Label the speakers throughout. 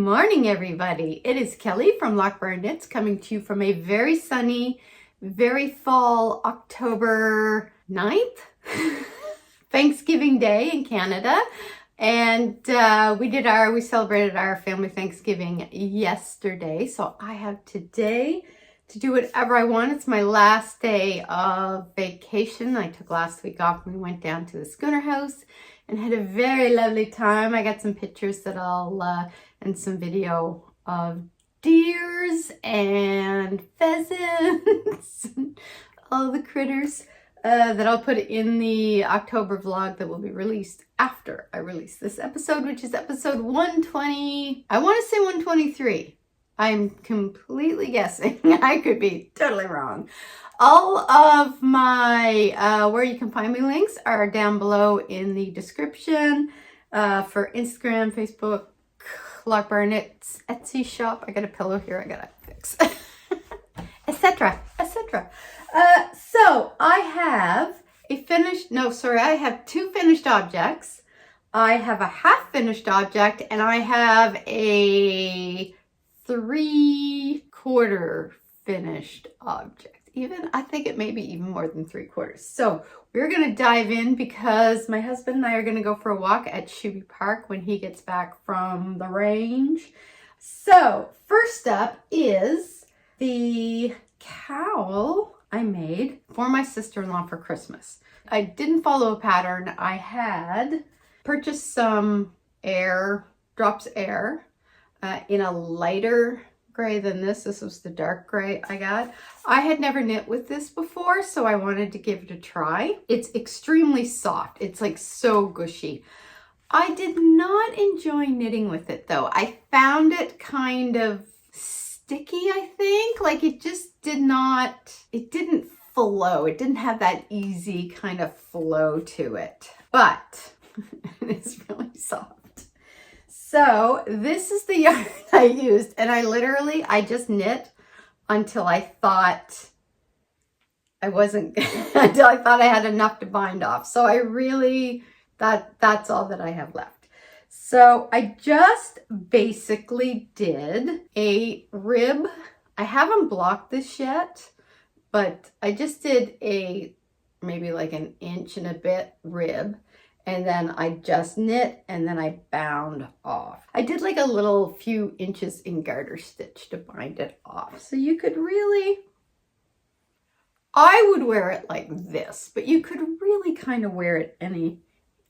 Speaker 1: morning, everybody. It is Kelly from Loch Briar Knits coming to you from a very sunny, very fall October 9th, Thanksgiving Day in Canada. And we celebrated our family Thanksgiving yesterday. So I have today to do whatever I want. It's my last day of vacation. I took last week off. We went down to the Schooner House and had a very lovely time. I got some pictures that and some video of deers and pheasants and all the critters that I'll put in the October vlog that will be released after I release this episode, which is episode 120. I want to say 123. I'm completely guessing. I could be totally wrong. All of my where you can find me links are down below in the description for Instagram, Facebook, Loch Briar Knits, Etsy shop. I got a pillow here I gotta fix, etc., etc. So I have I have two finished objects. I have a half finished object and I have a 3/4 finished object. I think it may be even more than 3/4. So we're going to dive in because my husband and I are going to go for a walk at Yvie Park when he gets back from the range. So first up is the cowl I made for my sister-in-law for Christmas. I didn't follow a pattern. I had purchased some drops air in a lighter gray than this. This was the dark gray I got. I had never knit with this before, so I wanted to give it a try. It's extremely soft. It's like so gushy. I did not enjoy knitting with it though. I found it kind of sticky, I think. Like it didn't flow. It didn't have that easy kind of flow to it, but it's really soft. So this is the yarn I used, and I just knit until I thought until I thought I had enough to bind off. So that's all that I have left. So I just basically did a rib. I haven't blocked this yet, but I just did maybe like an inch and a bit rib. And then I just knit and then I bound off. I did like a little few inches in garter stitch to bind it off. So you could I would wear it like this, but you could really kind of wear it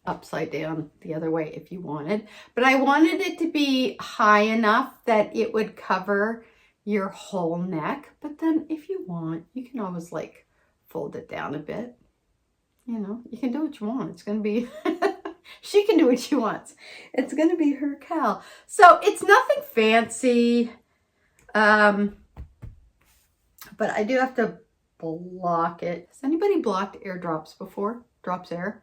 Speaker 1: upside down the other way if you wanted. But I wanted it to be high enough that it would cover your whole neck. But then if you want, you can always like fold it down a bit. You know, you can do what you want. It's going to be, she can do what she wants. It's going to be her cowl. So it's nothing fancy. But I do have to block it. Has anybody blocked airdrops before? Drops air?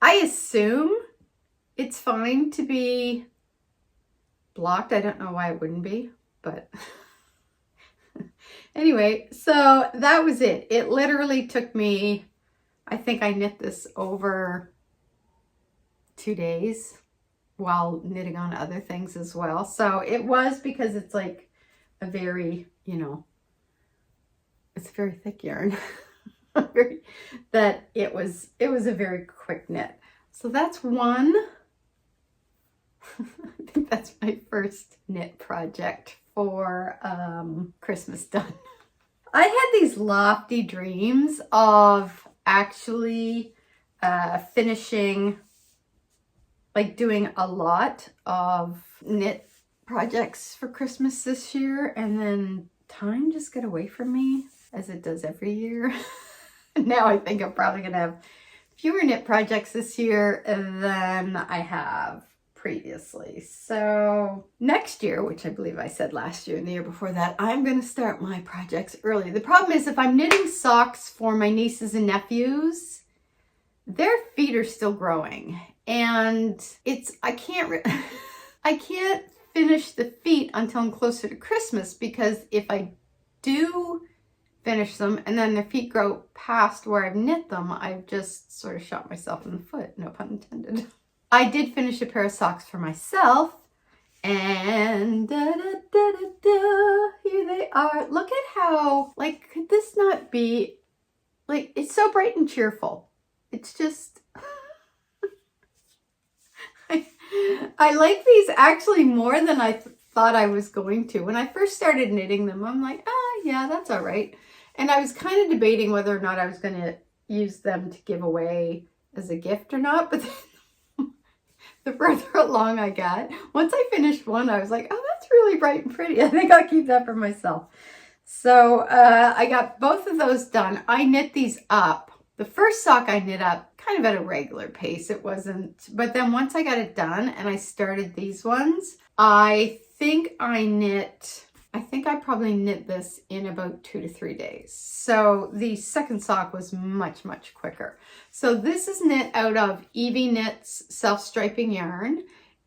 Speaker 1: I assume it's fine to be blocked. I don't know why it wouldn't be, but... Anyway, so that was it. It literally took me, I think I knit this over 2 days while knitting on other things as well. So it was because it's like a very, it's a very thick yarn. That it was a very quick knit. So that's one. I think that's my first knit project for Christmas done. I had these lofty dreams of actually finishing, like doing a lot of knit projects for Christmas this year, and then time just got away from me as it does every year. Now I think I'm probably gonna have fewer knit projects this year than I have previously. So next year, which I believe I said last year and the year before that, I'm going to start my projects early. The problem is if I'm knitting socks for my nieces and nephews, their feet are still growing and I can't finish the feet until I'm closer to Christmas, because if I do finish them and then their feet grow past where I've knit them, I've just sort of shot myself in the foot, no pun intended. I did finish a pair of socks for myself, and here they are. Look at how, like, could this not be, like, it's so bright and cheerful. It's just, I like these actually more than I thought I was going to. When I first started knitting them, I'm like, yeah, that's all right. And I was kind of debating whether or not I was going to use them to give away as a gift or not, but then the further along I got, once I finished one, I was like, oh, that's really bright and pretty. I think I'll keep that for myself. So I got both of those done. I knit these up. The first sock I knit up kind of at a regular pace. It wasn't, but then once I got it done and I started these ones, I think I probably knit this in about 2 to 3 days. So the second sock was much, much quicker. So this is knit out of Yvie Knits self-striping yarn.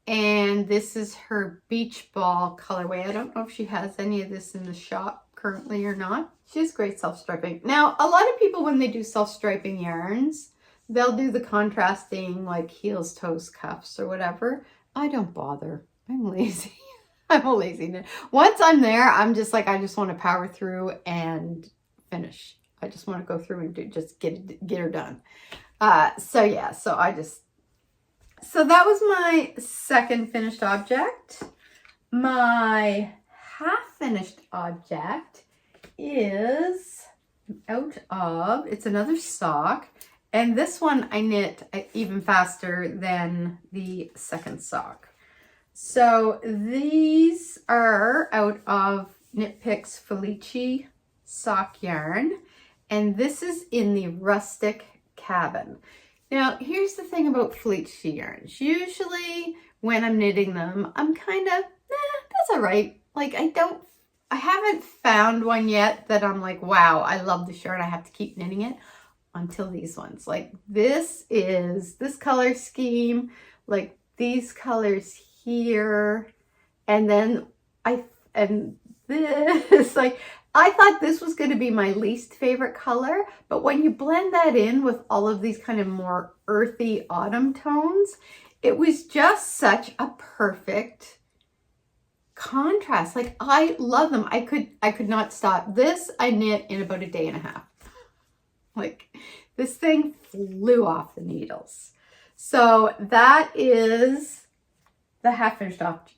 Speaker 1: And this is her beach ball colorway. I don't know if she has any of this in the shop currently or not. She has great self-striping. Now, a lot of people, when they do self-striping yarns, they'll do the contrasting like heels, toes, cuffs or whatever. I don't bother. I'm lazy. I'm a lazy knit. Once I'm there, I'm just like, I just want to power through and finish. I just want to go through and just get her done. So that was my second finished object. My half finished object is it's another sock. And this one I knit even faster than the second sock. So these are out of Knit Picks Felici sock yarn. And this is in the Rustic cabin. Now, here's the thing about Felici yarns. Usually when I'm knitting them, I'm kind of, that's all right. Like I haven't found one yet that I'm like, wow, I love this yarn. I have to keep knitting it until these ones. Like this color scheme, like these colors here. And then this, like, I thought this was going to be my least favorite color, but when you blend that in with all of these kind of more earthy autumn tones, it was just such a perfect contrast. Like, I love them. I could not stop. This I knit in about a day and a half. Like, this thing flew off the needles. So that is the half finished object.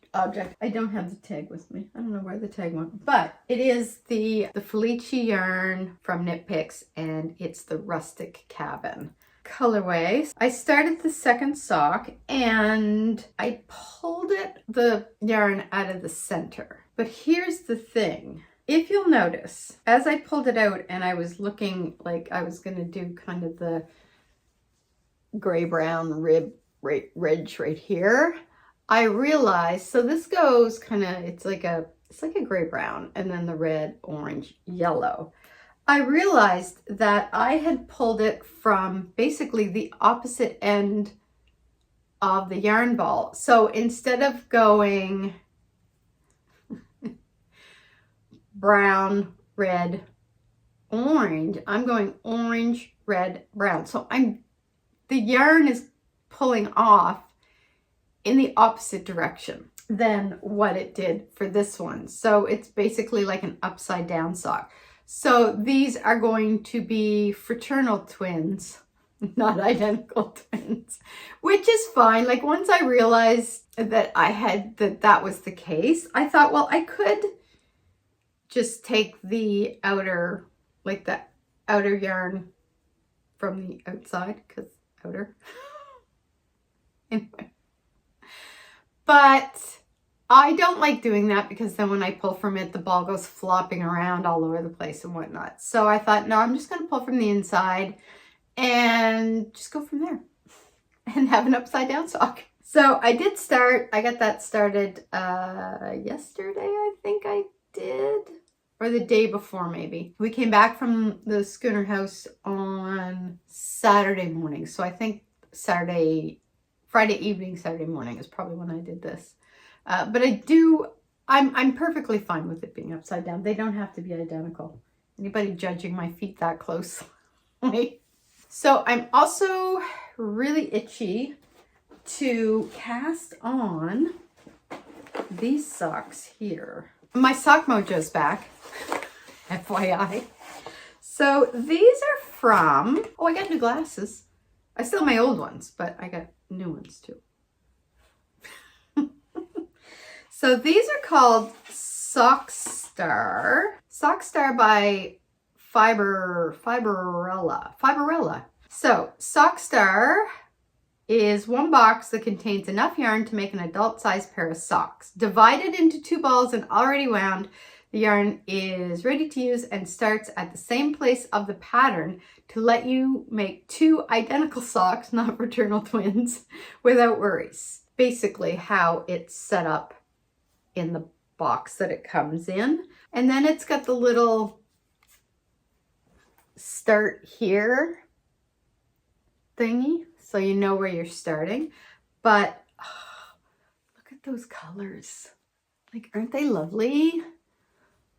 Speaker 1: I don't have the tag with me. I don't know where the tag went, but it is the Felici yarn from Knit Picks, and it's the Rustic Cabin colorway. I started the second sock and I pulled the yarn out of the center. But here's the thing. If you'll notice, as I pulled it out and I was looking like I was going to do kind of the gray-brown ridge right here, I realized, so this goes kind of, it's like a gray-brown, and then the red, orange, yellow. I realized that I had pulled it from basically the opposite end of the yarn ball. So instead of going brown, red, orange, I'm going orange, red, brown. So the yarn is pulling off in the opposite direction than what it did for this one. So it's basically like an upside down sock. So these are going to be fraternal twins, not identical twins, which is fine. Like, once I realized that that was the case, I thought, well, I could just take the outer, like the outer yarn from the outside, because outer. Anyway. But I don't like doing that, because then when I pull from it, the ball goes flopping around all over the place and whatnot. So I thought, no, I'm just going to pull from the inside and just go from there and have an upside down sock. So I got that started yesterday, I think I did, or the day before maybe. We came back from the schooner house on Saturday morning. So I think Friday evening, Saturday morning is probably when I did this. But I'm perfectly fine with it being upside down. They don't have to be identical. Anybody judging my feet that closely? So I'm also really itchy to cast on these socks here. My sock mojo's back, FYI. So these are from, oh, I got new glasses. I still have my old ones, but I got new ones too. So these are called Sockstar. Sockstar by Fiberella. So Sockstar is one box that contains enough yarn to make an adult-sized pair of socks. Divided into 2 balls and already wound, the yarn is ready to use and starts at the same place of the pattern to let you make 2 identical socks, not fraternal twins, without worries. Basically how it's set up in the box that it comes in. And then it's got the little start here thingy, so you know where you're starting. But oh, look at those colors. Like, aren't they lovely?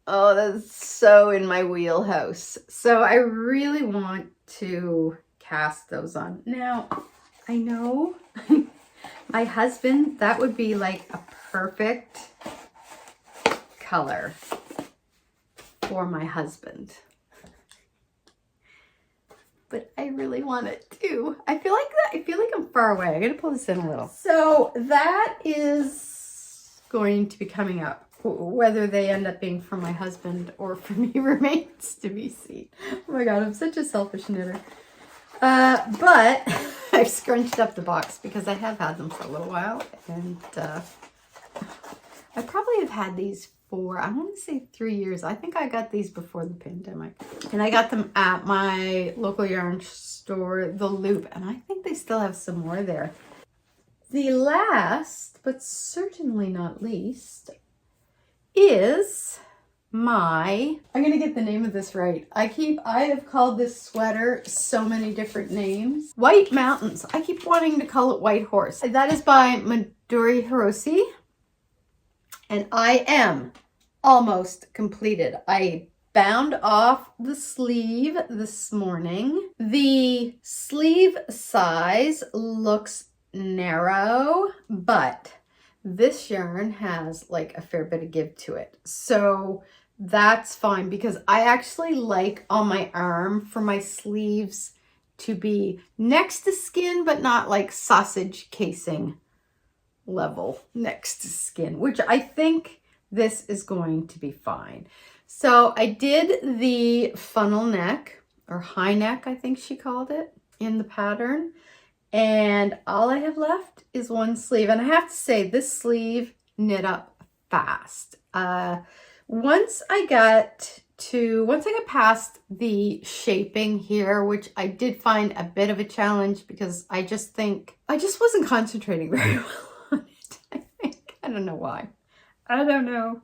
Speaker 1: Oh, that's so in my wheelhouse. So I really want to cast those on. Now, I know my husband, that would be like a perfect color for my husband. But I really want it too. I feel like I'm far away. I gotta pull this in a little. So that is going to be coming up. Whether they end up being for my husband or for me remains to be seen. Oh my God, I'm such a selfish knitter. But I've scrunched up the box because I have had them for a little while. And I probably have had these for, I want to say 3 years. I think I got these before the pandemic. And I got them at my local yarn store, The Loop. And I think they still have some more there. The last, but certainly not least, is my, I'm going to get the name of this right. I have called this sweater so many different names. White Mountains. I keep wanting to call it White Horse. That is by Midori Hirose. And I am almost completed. I bound off the sleeve this morning. The sleeve size looks narrow, but this yarn has like a fair bit of give to it. So that's fine because I actually like on my arm for my sleeves to be next to skin, but not like sausage casing level next to skin, which I think this is going to be fine. So I did the funnel neck or high neck, I think she called it, in the pattern. And all I have left is one sleeve. And I have to say this sleeve knit up fast. Once I got past the shaping here, which I did find a bit of a challenge because I just wasn't concentrating very well on it. I don't know why. I don't know.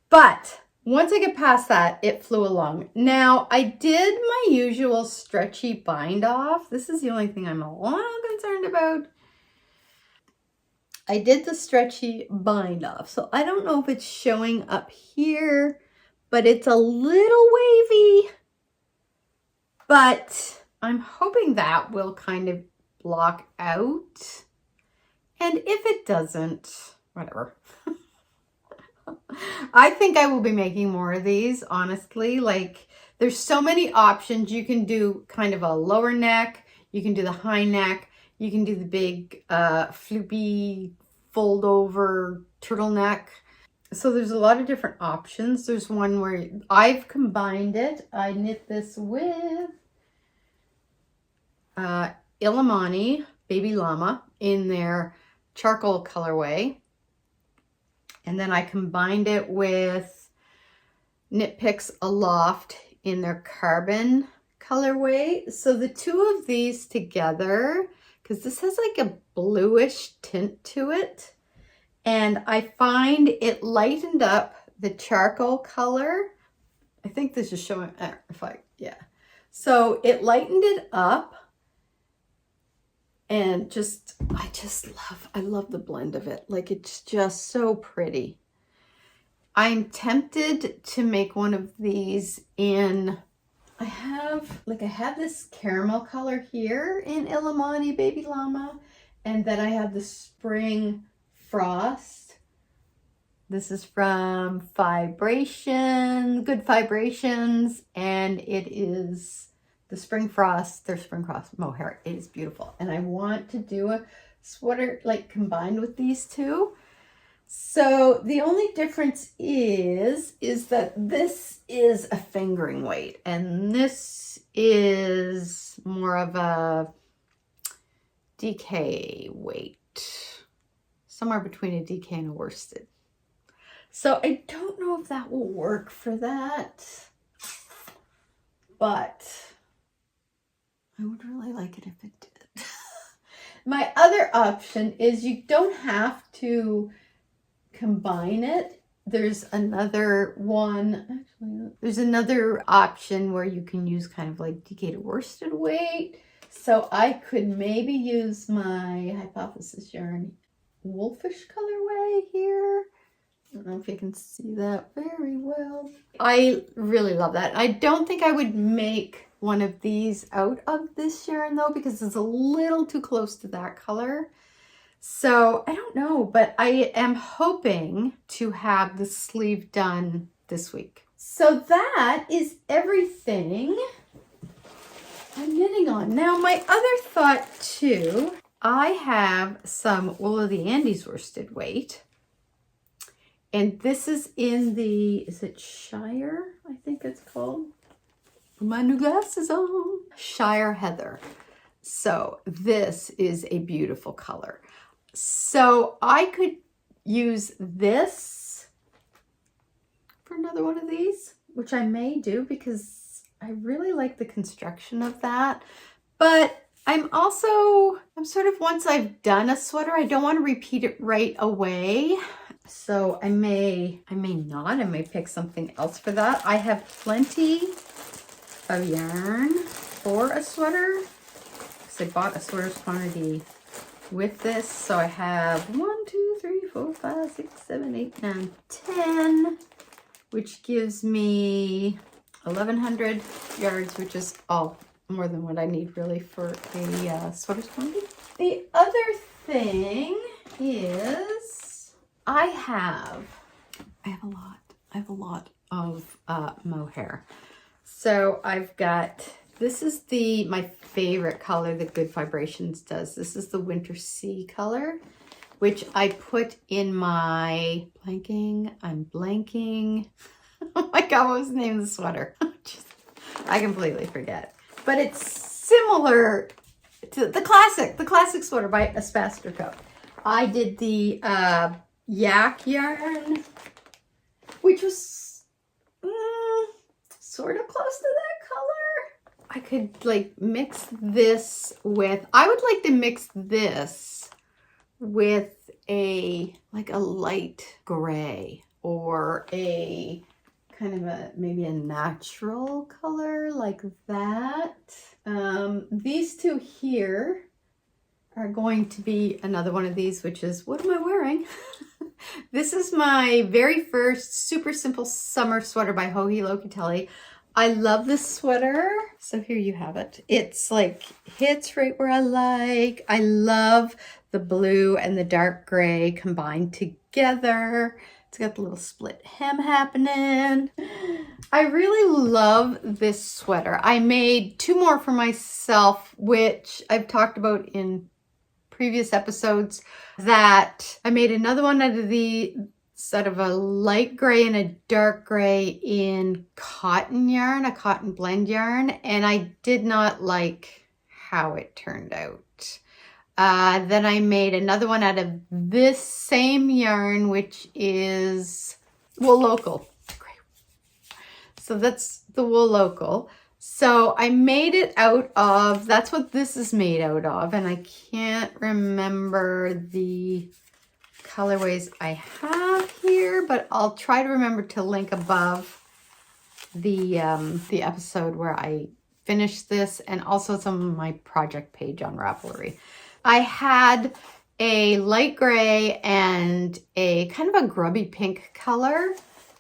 Speaker 1: But once I get past that, it flew along. Now, I did my usual stretchy bind off. This is the only thing I'm a little concerned about. I did the stretchy bind off. So I don't know if it's showing up here, but it's a little wavy. But I'm hoping that will kind of block out. And if it doesn't, whatever. I think I will be making more of these, honestly. Like, there's so many options. You can do kind of a lower neck. You can do the high neck. You can do the big floopy fold over turtleneck. So there's a lot of different options. There's one where I've combined it. I knit this with Illimani Baby Llama in their charcoal colorway. And then I combined it with Knit Picks Aloft in their carbon colorway. So the two of these together, because this has like a bluish tint to it, and I find it lightened up the charcoal color. I think this is showing, So it lightened it up. And I love the blend of it. Like, it's just so pretty. I'm tempted to make one of these in, I have this caramel color here in Illimani Baby Llama. And then I have the Spring Frost. This is from Good Vibrations, and it is the Spring Frost, their Spring Frost Mohair. It is beautiful. And I want to do a sweater like combined with these two. So the only difference is that this is a fingering weight and this is more of a DK weight, somewhere between a DK and a worsted. So I don't know if that will work for that, but I would really like it if it did. My other option is you don't have to combine it. There's another one, actually, there's another option where you can use kind of like DK to worsted weight. So I could maybe use my Hypothesis yarn Wolfish colorway here. I don't know if you can see that very well. I really love that. I don't think I would make one of these out of this yarn though, because it's a little too close to that color. So I don't know, but I am hoping to have the sleeve done this week. So that is everything I'm knitting on. Now my other thought too, I have some Wool of the Andes worsted weight. And this is in the, is it Shire? I think it's called. Put my new glasses on. Shire Heather. So this is a beautiful color. So I could use this for another one of these, which I may do because I really like the construction of that. But I'm sort of, once I've done a sweater, I don't want to repeat it right away. So I may not. I may pick something else for that. I have plenty of yarn for a sweater because I bought a sweater's quantity with this. So I have 1, 2, 3, 4, 5, 6, 7, 8, 9, 10, which gives me 1,100 yards, which is all more than what I need really for a sweater's quantity. The other thing is I have a lot of mohair. So I've got, this is my favorite color that Good Vibrations does. This is the Winter Sea color, which I put in my I'm blanking. Oh my God, what was the name of the sweater? I completely forget. But it's similar to the classic sweater by Aspaster Co. I did the yak yarn, which was sort of close to that color. I could like mix this with, I would like to mix this with a light gray or a kind of maybe a natural color like that. These two here are going to be another one of these, which is, what am I wearing? This is my very first super simple summer sweater by Joji Locatelli. I love this sweater. So here you have it. It's like, hits right where I like. I love the blue and the dark gray combined together. It's got the little split hem happening. I really love this sweater. I made 2 more for myself, which I've talked about in previous episodes, that I made another one out of the sort of a light gray and a dark gray in cotton yarn, a cotton blend yarn, and I did not like how it turned out. Then I made another one out of this same yarn, which is Wool Local. So that's the Wool Local. So I made it out of, that's what this is made out of, and I can't remember the colorways I have here, but I'll try to remember to link above the episode where I finished this, and also it's on my project page on Ravelry. I had a light gray and a kind of a grubby pink color.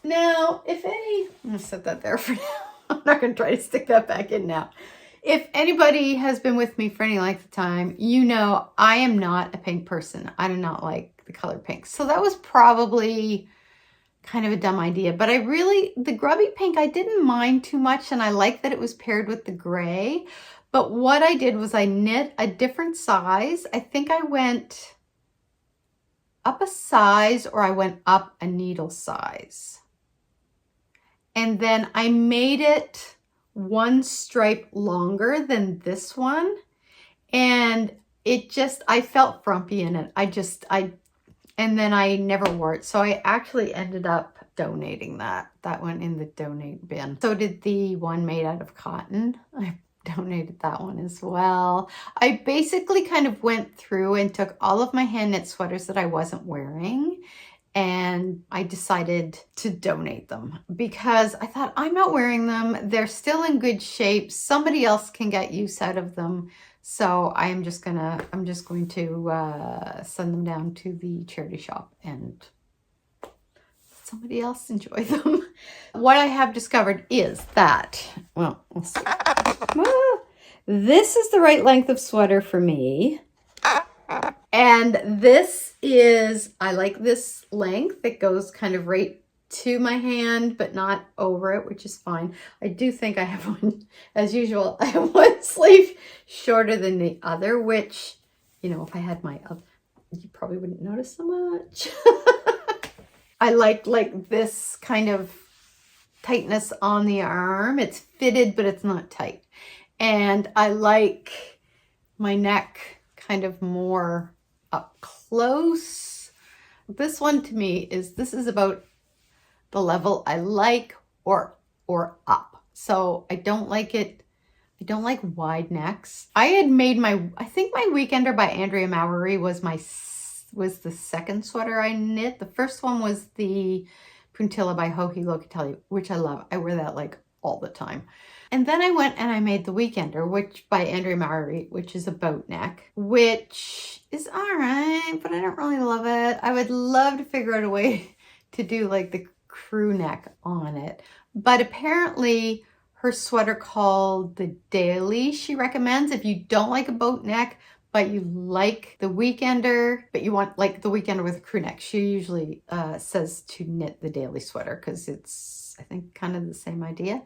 Speaker 1: Now, I'm gonna set that there for now. I'm not gonna try to stick that back in now. If anybody has been with me for any length of time, you know I am not a pink person. I do not like the color pink. So that was probably kind of a dumb idea, but the grubby pink, I didn't mind too much, and I like that it was paired with the gray. But what I did was I knit a different size. I think I went up a size, or I went up a needle size. And then I made it one stripe longer than this one. And I felt frumpy in it. And then I never wore it. So I actually ended up donating that. That went in the donate bin. So did the one made out of cotton. I donated that one as well. I basically kind of went through and took all of my hand knit sweaters that I wasn't wearing, and I decided to donate them because I thought, I'm not wearing them. They're still in good shape. Somebody else can get use out of them. So I'm just going to send them down to the charity shop and let somebody else enjoy them. What I have discovered is that, well, let's see. This is the right length of sweater for me. And this is, I like this length. It goes kind of right to my hand, but not over it, which is fine. I do think I have one, as usual, I have one sleeve shorter than the other, which, you know, if I had my other, you probably wouldn't notice so much. I like this kind of tightness on the arm. It's fitted, but it's not tight. And I like my neck kind of more up close. This one to me this is about the level I like, or up. So I don't like it. I don't like wide necks. I had made I think my Weekender by Andrea Mowry was the second sweater I knit. The first one was the Puntilla by Joji Locatelli, which I love. I wear that like all the time. And then I went and I made the Weekender, which by Andrea Mowry, which is a boat neck, which is all right, but I don't really love it. I would love to figure out a way to do like the crew neck on it. But apparently her sweater called the Daily, she recommends, if you don't like a boat neck, but you like the Weekender, but you want like the Weekender with a crew neck, she usually says to knit the Daily sweater because it's, I think, kind of the same idea.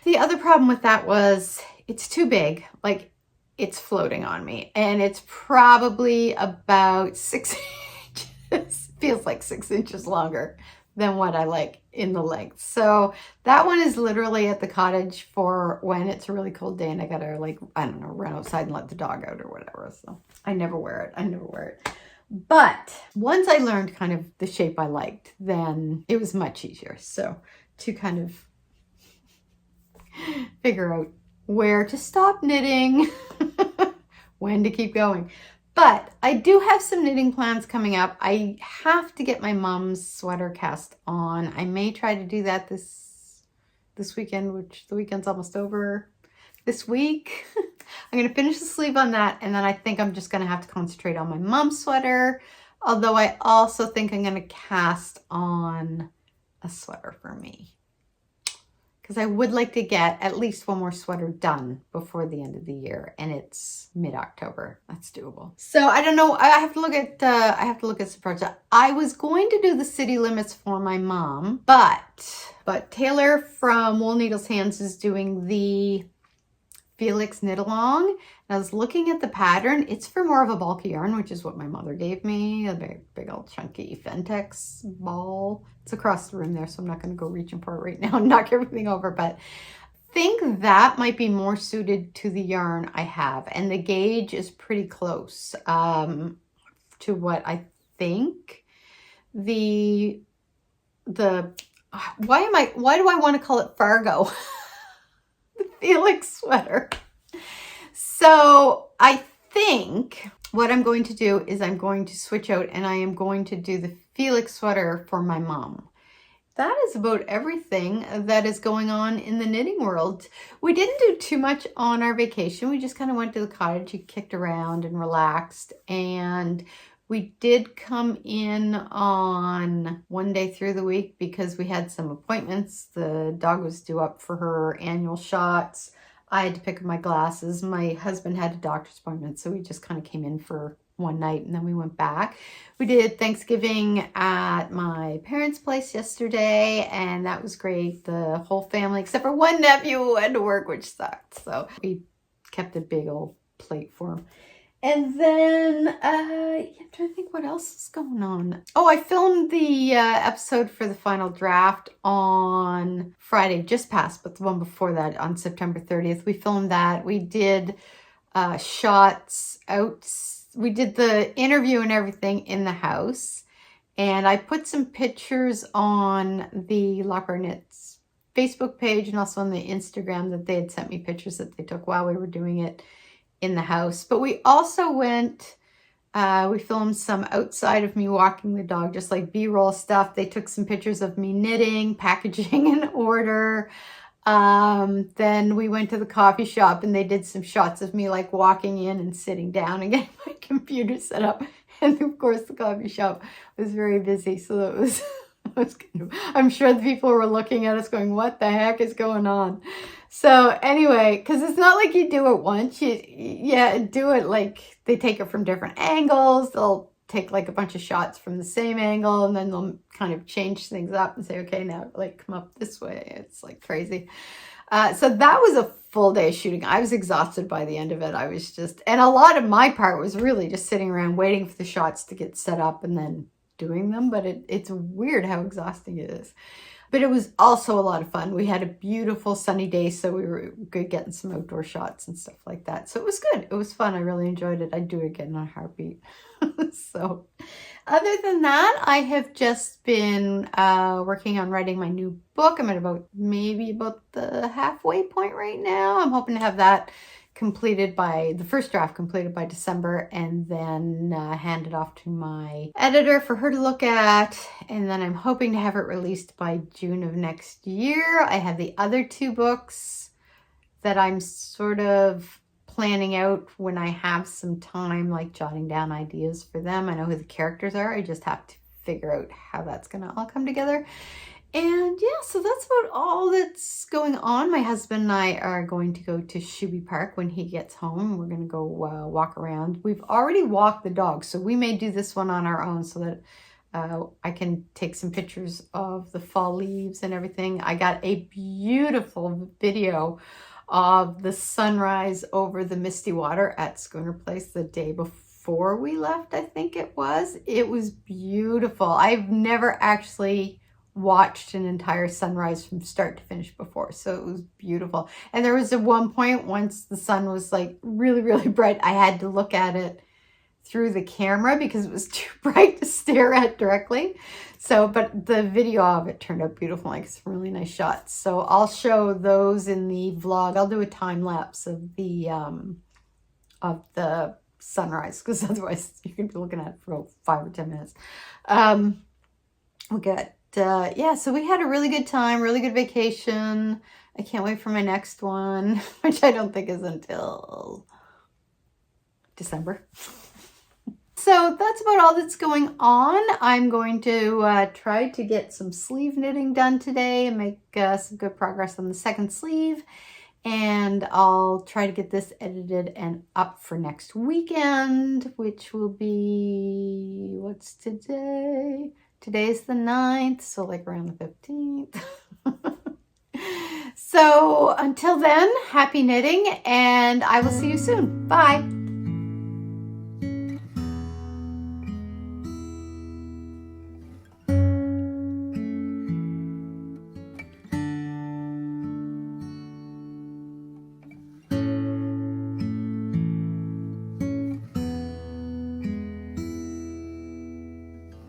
Speaker 1: The other problem with that was it's too big. Like, it's floating on me, and it's probably about 6 inches, feels like 6 inches longer than what I like in the length. So that one is literally at the cottage for when it's a really cold day and I gotta, like, I don't know, run outside and let the dog out or whatever. So I never wear it. But once I learned kind of the shape I liked, then it was much easier. So to kind of figure out where to stop knitting, when to keep going. But I do have some knitting plans coming up. I have to get my mom's sweater cast on. I may try to do that this weekend, which the weekend's almost over this week. I'm going to finish the sleeve on that, and then I think I'm just going to have to concentrate on my mom's sweater. Although I also think I'm going to cast on a sweater for me, because I would like to get at least one more sweater done before the end of the year, and it's mid-October. That's doable. So I don't know. I have to look at some projects. I was going to do the city limits for my mom, but Taylor from Wool Needles Hands is doing the Felix knit along. And I was looking at the pattern. It's for more of a bulky yarn, which is what my mother gave me, a big old chunky Fentex ball. It's across the room there, so I'm not going to go reaching for it right now and knock everything over, but I think that might be more suited to the yarn I have, and the gauge is pretty close to what I think why do I want to call it Fargo? The Felix sweater. So I think what I'm going to do is I'm going to switch out, and I am going to do the Felix sweater for my mom. That is about everything that is going on in the knitting world. We didn't do too much on our vacation. We just kind of went to the cottage and kicked around and relaxed. And we did come in on one day through the week because we had some appointments. The dog was due up for her annual shots. I had to pick up my glasses. My husband had a doctor's appointment, so we just kind of came in for one night and then we went back. We did Thanksgiving at my parents' place yesterday, and that was great. The whole family, except for one nephew who had to work, which sucked. So we kept a big old plate for him. And then, I'm trying to think what else is going on. Oh, I filmed the episode for the final draft on Friday, just passed, but the one before that on September 30th. We filmed that. We did shots out. We did the interview and everything in the house. And I put some pictures on the Loch Briar Knits Facebook page and also on the Instagram that they had sent me pictures that they took while we were doing it in the house. But we also went, we filmed some outside of me walking the dog, just like B-roll stuff. They took some pictures of me knitting, packaging in order. Then we went to the coffee shop and they did some shots of me like walking in and sitting down and getting my computer set up. And of course the coffee shop was very busy. So that was, I'm sure the people were looking at us going, what the heck is going on? So anyway, because it's not like you do it once, you do it like they take it from different angles. They'll take like a bunch of shots from the same angle and then they'll kind of change things up and say, okay, now like come up this way. It's like crazy. So that was a full day shooting. I was exhausted by the end of it. I was just, and a lot of my part was really just sitting around waiting for the shots to get set up and then doing them. But it's weird how exhausting it is. But it was also a lot of fun. We had a beautiful sunny day, so we were good getting some outdoor shots and stuff like that. So it was good. It was fun. I really enjoyed it. I'd do it again in a heartbeat. So other than that, I have just been working on writing my new book. I'm at maybe about the halfway point right now. I'm hoping to have that completed by the first draft completed by December, and then hand it off to my editor for her to look at, and then I'm hoping to have it released by June of next year. I have the other two books that I'm sort of planning out when I have some time, like jotting down ideas for them. I know who the characters are. I just have to figure out how that's gonna all come together. And yeah, so that's about all that's going on. My husband and I are going to go to Shubie Park when he gets home. We're going to go walk around. We've already walked the dog, so we may do this one on our own so that I can take some pictures of the fall leaves and everything. I got a beautiful video of the sunrise over the misty water at Schooner Place the day before we left, I think it was. It was beautiful. I've never actually watched an entire sunrise from start to finish before, so it was beautiful. And there was at one point, once the sun was like really, really bright, I had to look at it through the camera because it was too bright to stare at directly. So, but the video of it turned out beautiful, like some really nice shots. So I'll show those in the vlog. I'll do a time lapse of the sunrise, because otherwise you could be looking at it for about 5 or 10 minutes. We got yeah, so we had a really good time, really good vacation. I can't wait for my next one, which I don't think is until December. So that's about all that's going on. I'm going to try to get some sleeve knitting done today and make some good progress on the second sleeve. And I'll try to get this edited and up for next weekend, which will be, what's today? Today's the 9th, so like around the 15th. So until then, happy knitting, and I will see you soon. Bye.